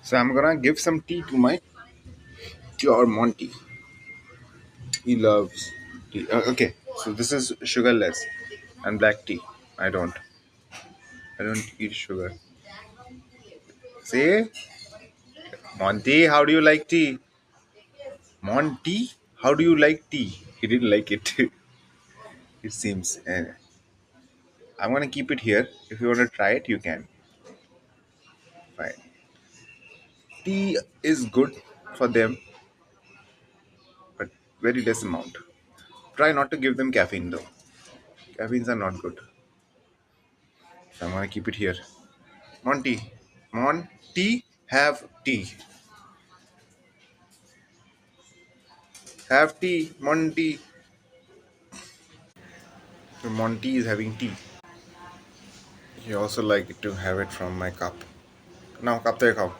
So I'm gonna give some tea to our Monty. He loves tea. Okay, so this is sugarless and black tea. I don't. I don't eat sugar. See, Monty, how do you like tea? Monty, how do you like tea? He didn't like it. It seems. I'm gonna keep it here. If you want to try it, you can. Fine. Tea is good for them, but very less amount. Try not to give them caffeine though. Caffeines are not good. So I'm gonna keep it here. Monty, Monty, have tea. Have tea, Monty. So Monty is having tea. He also like to have it from my cup. Now cup there, cup.